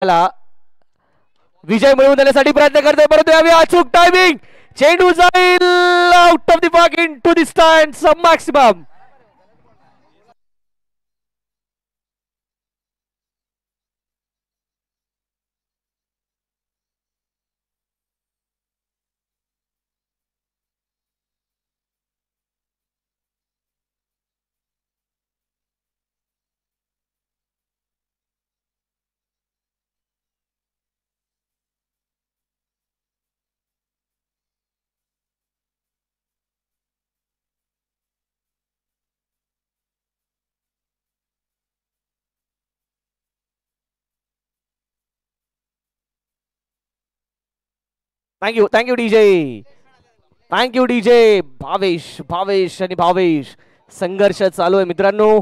विजय मिळवून देण्यासाठी प्रयत्न करतोय, परंतु यावेळी अचूक टायमिंग, चेंडू जाईल out of the park into the stands maximum. Thank you DJ, thank you DJ. Bhavesh आणि भावेश संघर्ष चालू आहे मित्रांनो.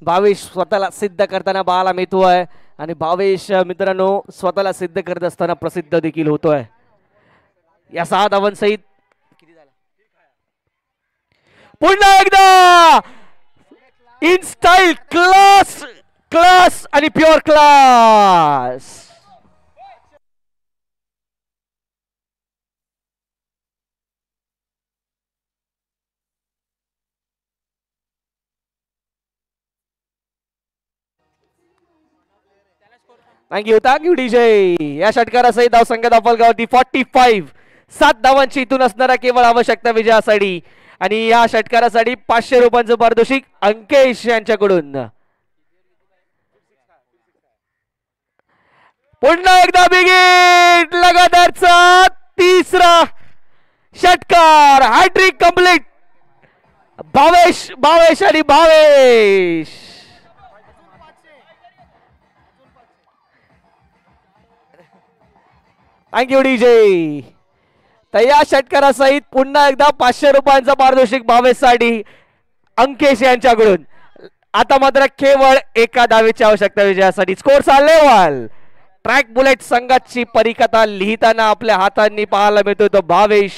भावेश स्वतःला सिद्ध करताना पाहायला मिळतोय आणि भावेश मित्रांनो स्वतःला सिद्ध करत असताना प्रसिद्ध देखील होतोय. या 6 धावांसहित पुन्हा एकदा इन स्टाईल, क्लास आणि प्युअर क्लास. Thank you DJ. या षटकारासहित धावसंख्या दाखलगावती 45. 7 धावांची इथून असणारा केवळ आवश्यकता विजयासाठी आणि या षटकारासाठी 500 रुपयांचं पारितोषिक अंकेश यांच्याकडून. पुन्हा एकदा बिगिट, लगातारचा 3रा षटकार, हॅट्रिक कंप्लीट. भावेश आणि भावेश. Thank you DJ. तर या षटकारासहित पुन्हा एकदा 500 रुपयांचा पारितोषिक भावेशसाठी अंकेश यांच्याकडून. आता मात्र केवळ एका धावेची आवश्यकता विजयासाठी. स्कोरचा लेवल. ट्रॅक बुलेट संघाची परिकथा लिहिताना आपल्या हातांनी पाहायला मिळतोय तो भावेश.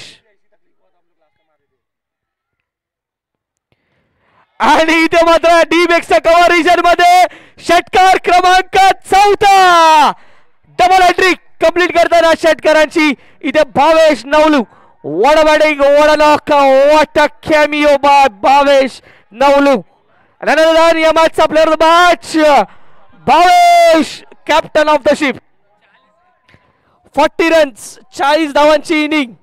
आणि इथे मात्र डीबेक्सच्या कव्हर रिजन मध्ये षटकार क्रमांक 4, डबल हॅट्रिक कंप्लीट करताना षटकारांची इथे Bhavesh Navlu. What a batting, what a knock, what a cameo by Bhavesh Navlu. आणि या मॅचचा player of the match Bhavesh, captain of the ship. 40 runs, 40 धावांची इनिंग.